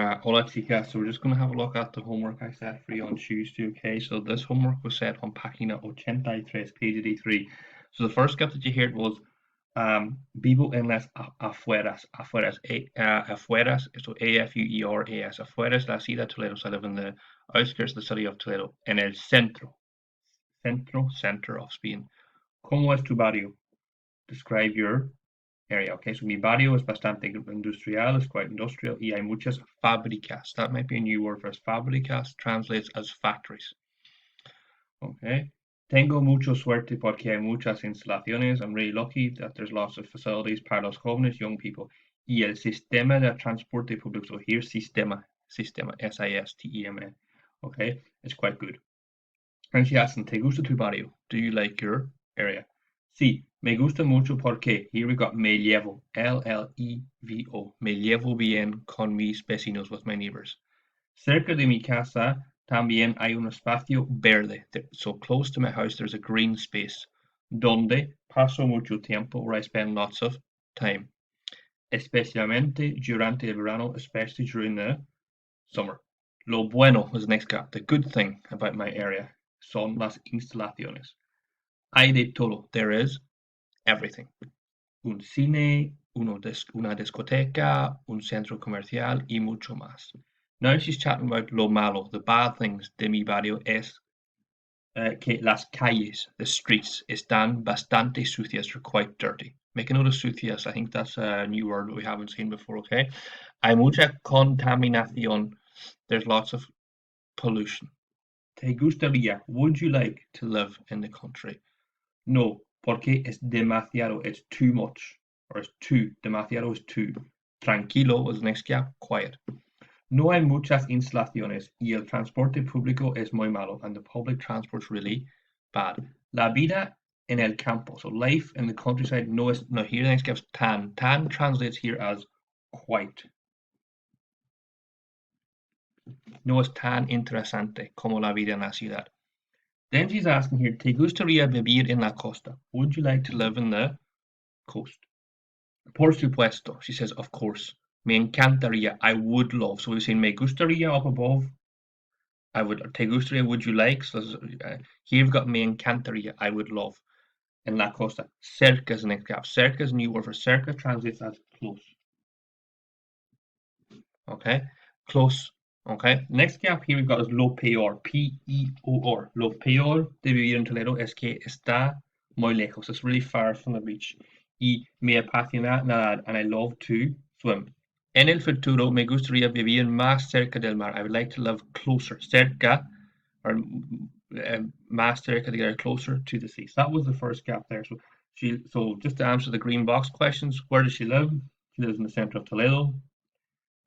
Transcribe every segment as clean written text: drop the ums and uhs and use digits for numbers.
Hola chicas, so we're just going to have a look at the homework I set for you on Tuesday, okay? So this homework was set on página 83, page 83. So the first skip that you heard was vivo en las afueras, afueras, so A-F-U-E-R-A-S, afueras la ciudad de Toledo, so I live in the outskirts of the city of Toledo, en el center of Spain. ¿Cómo es tu barrio? Describe your area. Okay, so mi barrio es bastante industrial, es quite industrial, y hay muchas fábricas. That might be a new word for us. Fábricas translates as factories. Okay, tengo mucha suerte porque hay muchas instalaciones. I'm really lucky that there's lots of facilities para los jóvenes, young people. Y el sistema de transporte público, so here sistema, S-I-S-T-E-M-A. Okay, it's quite good. And she asks, ¿te gusta tu barrio? Do you like your area? Sí, me gusta mucho porque, here we got me llevo, L-L-E-V-O, me llevo bien con mis vecinos, with my neighbors. Cerca de mi casa también hay un espacio verde, so close to my house there's a green space, donde paso mucho tiempo, where I spend lots of time, especialmente durante el verano, especially during the summer. Lo bueno is the next gap, the good thing about my area son las instalaciones. Hay de todo. There is everything. Un cine, una discoteca, un centro comercial y mucho más. Now she's chatting about lo malo, the bad things de mi barrio es que las calles, the streets, están bastante sucias, they're quite dirty. Make a note of sucias, I think that's a new word that we haven't seen before, okay? Hay mucha contaminación, there's lots of pollution. ¿Te gustaría, would you like to live in the country? No, porque es demasiado, it's too much, or it's too, demasiado is too. Tranquilo is the next gap, quiet. No hay muchas instalaciones y el transporte público es muy malo, and the public transport's really bad. La vida en el campo, so life in the countryside, no, here the next gap's tan. Tan translates here as quite. No es tan interesante como la vida en la ciudad. Then she's asking here, ¿te gustaría vivir en la costa? Would you like to live in the coast? Por supuesto, she says, of course. Me encantaría, I would love. So we're saying me gustaría up above. I would, te gustaría, would you like? So here we've got me encantaría, I would love. En la costa. Cerca is the next gap. Cerca is a new word for cerca, translates as close. Okay, close. Okay, next gap here we've got is lo peor, P-E-O-R. Lo peor de vivir en Toledo es que está muy lejos. It's really far from the beach. Y me apasiona nadar, and I love to swim. En el futuro me gustaría vivir más cerca del mar. I would like to live closer, cerca, or más cerca, to get closer to the sea. So that was the first gap there. So just to answer the green box questions, where does she live? She lives in the center of Toledo.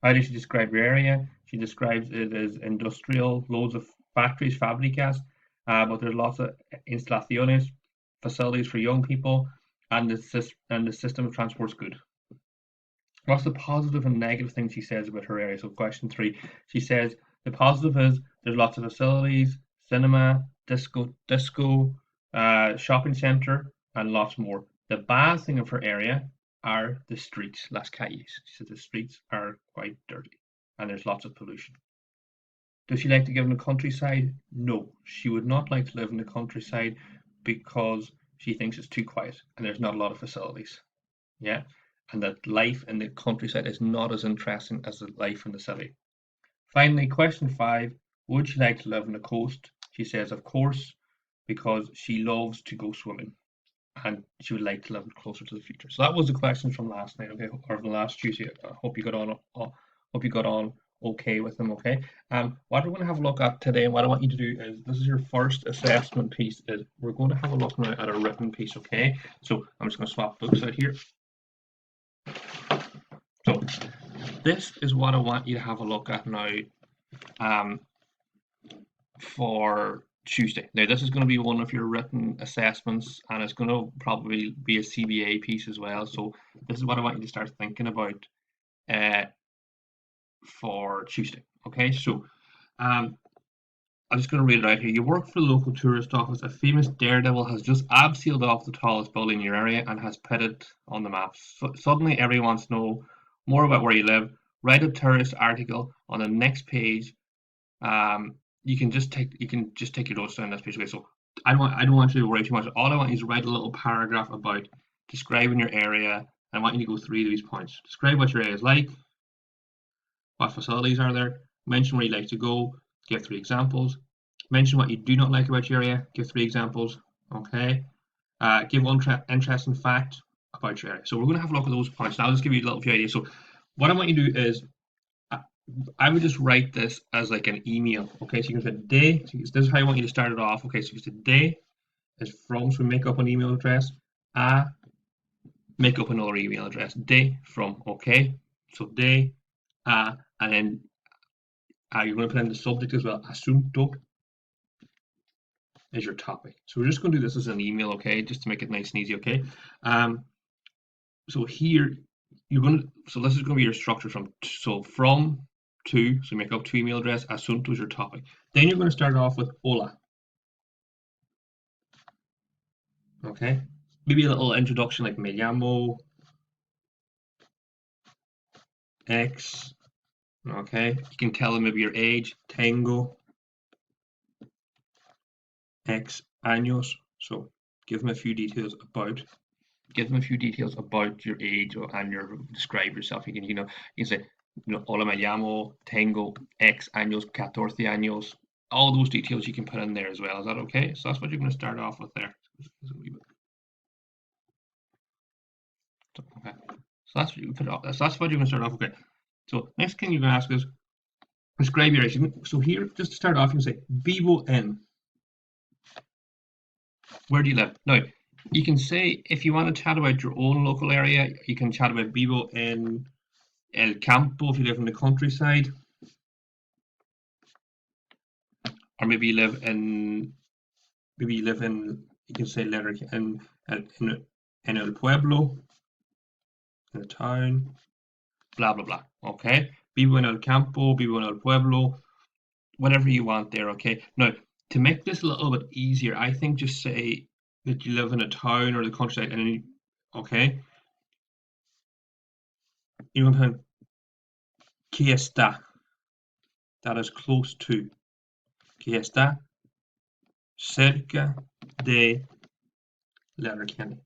How does she describe her area? She describes it as industrial, loads of factories, fábricas, but there's lots of instalaciones, facilities for young people, and the system of transport's good. What's the positive and negative things she says about her area? So question 3, she says the positive is there's lots of facilities, cinema, disco, shopping center, and lots more. The bad thing of her area are the streets, las calles. She says the streets are quite dirty and there's lots of pollution. Does she like to live in the countryside? No, she would not like to live in the countryside because she thinks it's too quiet and there's not a lot of facilities. Yeah, and that life in the countryside is not as interesting as the life in the city. Finally, question 5, would she like to live on the coast? She says, of course, because she loves to go swimming and she would like to live closer to the future. So that was the questions from last night, okay, or the last Tuesday. I hope you got on okay with them, okay. What we're going to have a look at today, and what I want you to do is, this is your first assessment piece, is we're going to have a look now at a written piece, okay. So I'm just going to swap books out here. So this is what I want you to have a look at now for Tuesday. Now this is going to be one of your written assessments, and it's going to probably be a CBA piece as well. So this is what I want you to start thinking about for Tuesday. Okay, so I'm just going to read it out here. You work for the local tourist office. A famous daredevil has just abseiled off the tallest building in your area and has put it on the map. So suddenly everyone wants to know more about where you live. Write a tourist article on the next page, you can just take your notes down this page. Okay, so I don't want you to worry too much. All I want you to write a little paragraph about describing your area. I want you to go through these points. Describe what your area is like, what facilities are there, mention where you like to go, give 3 examples, mention what you do not like about your area, give 3 examples, okay? Give one interesting fact about your area. So we're going to have a look at those points. Now I'll just give you a little few ideas. So what I want you to do is, I would just write this as like an email, okay? So you can say day, so this is how I want you to start it off, okay? So you say day is from, so we make up an email address, make up another email address, day from, okay? So day, and then you're going to put in the subject as well, asunto is your topic. So we're just going to do this as an email, okay? Just to make it nice and easy, okay? So here, so this is going to be your structure from to, so make up 2 email address, asunto is your topic. Then you're going to start off with hola. Okay? Maybe a little introduction like me llamo X. Okay? You can tell them maybe your age, tengo X años. So give them a few details about your age and describe yourself. You can say, hola, me llamo, tengo X años, 14 años. All those details you can put in there as well. Is that okay? So that's what you're going to start off with there. Okay. So that's what you put up. So that's what you're going to start off. Okay. So next thing you're going to ask is describe your age. So here, just to start off, you can say vivo en. Where do you live? Now, you can say, if you want to chat about your own local area, you can chat about vivo en el campo if you live in the countryside. Or maybe you live in, you can say letter in el pueblo, in the town, blah, blah, blah. Okay? Vivo en el campo, vivo en el pueblo, whatever you want there, okay? Now, to make this a little bit easier, I think just say that you live in a town or the countryside, and then okay? You're going to put que está, that is close to, que está cerca de Letterkenny.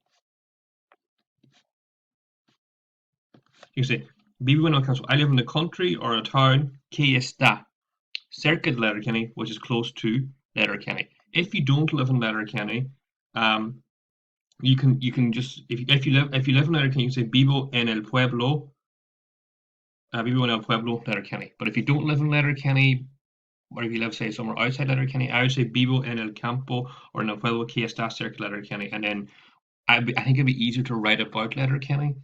You can say, vivo en el campo, I live in the country or a town, que está cerca de Letterkenny, which is close to Letterkenny. If you don't live in Letterkenny, you can just, if you live in Letterkenny, you can say vivo en el pueblo, Letterkenny. But if you don't live in Letterkenny, or if you live, say, somewhere outside Letterkenny, I would say vivo en el campo or en el pueblo que está cerca de Letterkenny. And then I think it'd be easier to write about Letterkenny,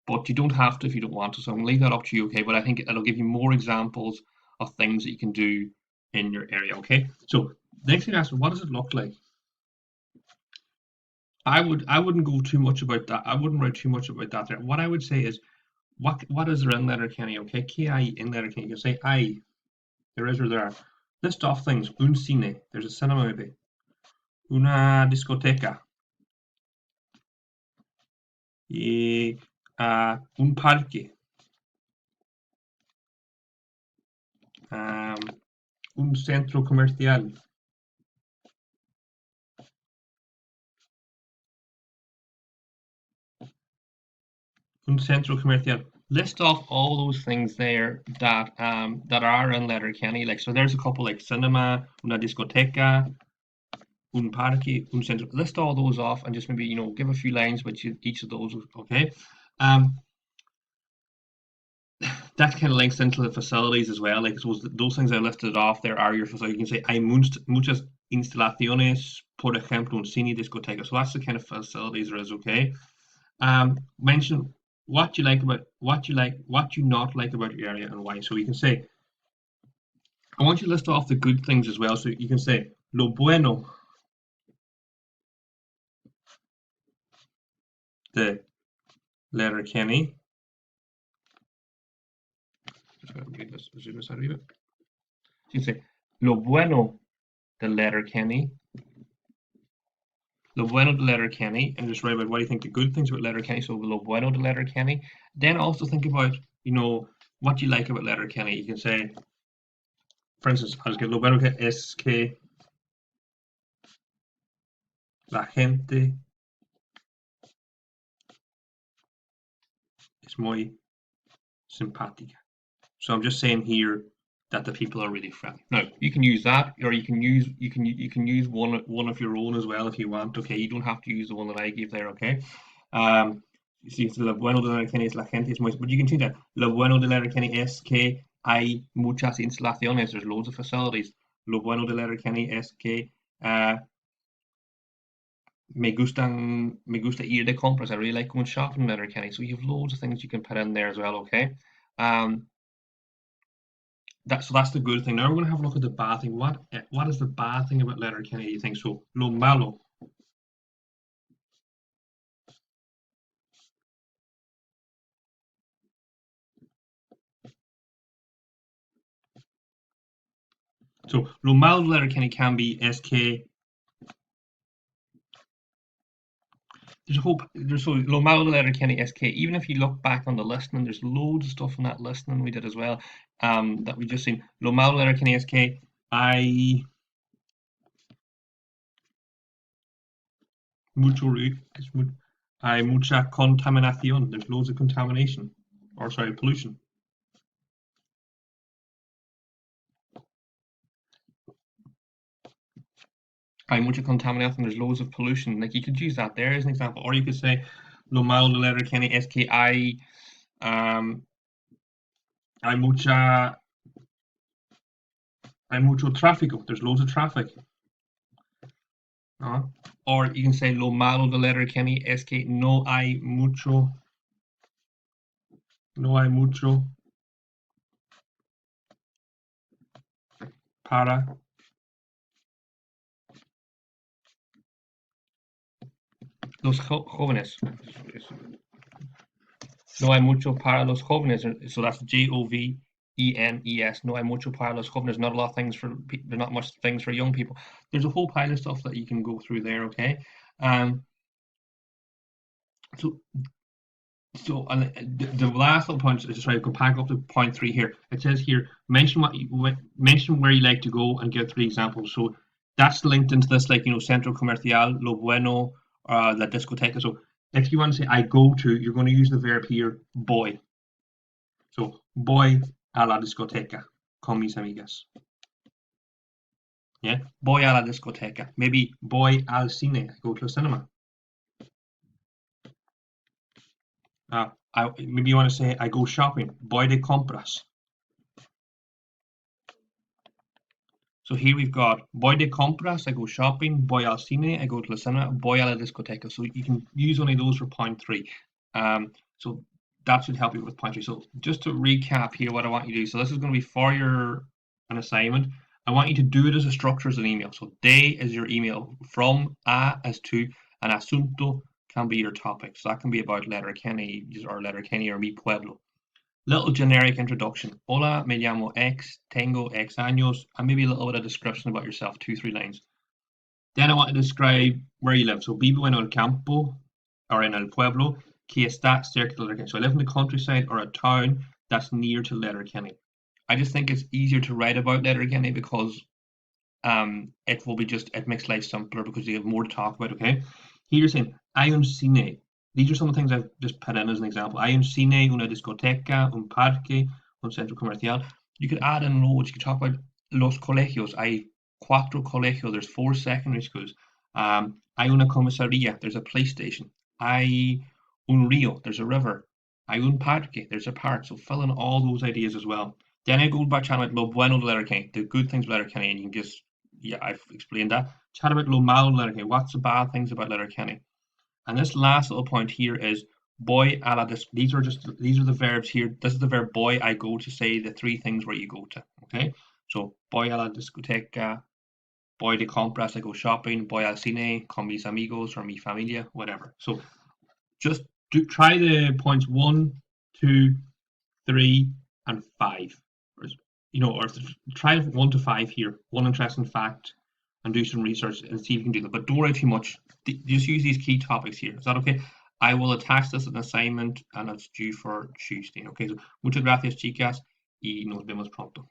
but you don't have to if you don't want to. So I'm going to leave that up to you, okay? But I think it'll give you more examples of things that you can do in your area, okay? So next thing I ask, what does it look like? I wouldn't go too much about that. I wouldn't write too much about that there. What I would say is, what is there in Letterkenny, okay? Que hay in Letterkenny? You can say hay. There is or there are. List off things. Un cine. There's a cinema maybe. Una discoteca. Un parque. Un centro comercial. Un centro comercial. List off all those things there that are in Letterkenny. Like, so there's a couple like cinema, una discoteca, un parque, un centro. List all those off and just maybe give a few lines with each of those. Okay. That kind of links into the facilities as well. Like, so those things I listed off there are your facilities. You can say hay muchas instalaciones, por ejemplo, un cine, discoteca. So that's the kind of facilities there is. Okay. Mention what you like about what you not like about your area and why. So you can say, I want you to list off the good things as well. So you can say lo bueno de Letterkenny. Zoom this out a bit. So you can say lo bueno de Letterkenny. Lo bueno de Letterkenny, and just write about what you think the good things about Letterkenny. So lo bueno de Letterkenny. Then also think about, what you like about Letterkenny. You can say for instance, I'll get lo bueno que es que la gente es muy simpática. So I'm just saying here that the people are really friendly. Now you can use that, or you can use one of your own as well if you want. Okay, you don't have to use the one that I gave there. Okay, see, lo bueno de Letterkenny es la gente es muy, but you can change that. Lo bueno de Letterkenny es que hay muchas instalaciones. There's loads of facilities. Lo bueno de Letterkenny es que me gusta ir de compras. I really like going shopping in Letterkenny. So you have loads of things you can put in there as well. Okay. That's the good thing. Now we're going to have a look at the bad thing. What is the bad thing about Letterkenny, do you think? So, lo malo. So, lo malo de Letterkenny can be SK. So lo malo de Letterkenny SK. Even if you look back on the listening, there's loads of stuff in that listening we did as well. That we just seen. Lo malo de Letterkenny SK. Hay mucha contaminación. There's loads of contamination, or sorry, pollution. Hay mucha contaminación. There's loads of pollution. Like you could use that there as an example, or you could say lo malo de Letterkenny es que hay mucho tráfico. There's loads of traffic. Or you can say lo malo de Letterkenny es que no hay mucho para los jóvenes. No hay mucho para los jóvenes. So that's JOVENES. No hay mucho para los jóvenes. Not a lot of things for there's not much things for young people. There's a whole pile of stuff that you can go through there. Okay. So the last little point is just try to go back up to point 3 here. It says here mention where you like to go and give 3 examples. So that's linked into this, like, Centro Comercial, Lo Bueno, La Discoteca. So if you want to say I go to, you're going to use the verb here, voy. So voy a la discoteca con mis amigas. Yeah, voy a la discoteca. Maybe voy al cine. I go to the cinema. Maybe you want to say I go shopping. Voy de compras. So here we've got voy de compras, I go shopping. Voy al cine, I go to the cinema. Voy a la discoteca. So you can use only those for point 3. So that should help you with point 3. So just to recap here what I want you to do. So this is going to be for an assignment. I want you to do it as a structure as an email. So de is your email, from, a as to, and asunto can be your topic. So that can be about Letterkenny or mi pueblo. Little generic introduction. Hola, me llamo X, tengo X años, and maybe a little bit of description about yourself, 2-3 lines. Then I want to describe where you live. So vivo en el campo, or en el pueblo, que está cerca de Letterkenny. So I live in the countryside or a town that's near to Letterkenny. I just think it's easier to write about Letterkenny because it makes life simpler because you have more to talk about. Okay, here you're saying hay un cine. These are some of the things I've just put in as an example. Hay un cine, una discoteca, un parque, un centro comercial. You could add in loads. You could talk about los colegios. Hay 4 colegios. There's 4 secondary schools. Hay una comisaría. There's a police station. Hay un río. There's a river. Hay un parque. There's a park. So fill in all those ideas as well. Then I go back chatting about lo bueno de Letterkenny, the good things of Letterkenny, and you can just, I've explained that. Chat about lo malo de Letterkenny. What's the bad things about Letterkenny? And this last little point here is voy a la these are the verbs here. This is the verb voy, I go, to say the 3 things where you go to. Okay, so voy a la discoteca, voy de compras, I go shopping, voy al cine con mis amigos or mi familia, whatever. So just try the points 1, 2, 3, and 5. Or try 1 to 5 here. One interesting fact, and do some research and see if you can do that. But don't worry too much. Just use these key topics here. Is that okay? I will attach this as an assignment and it's due for Tuesday. Okay, so muchas gracias, chicas, y nos vemos pronto.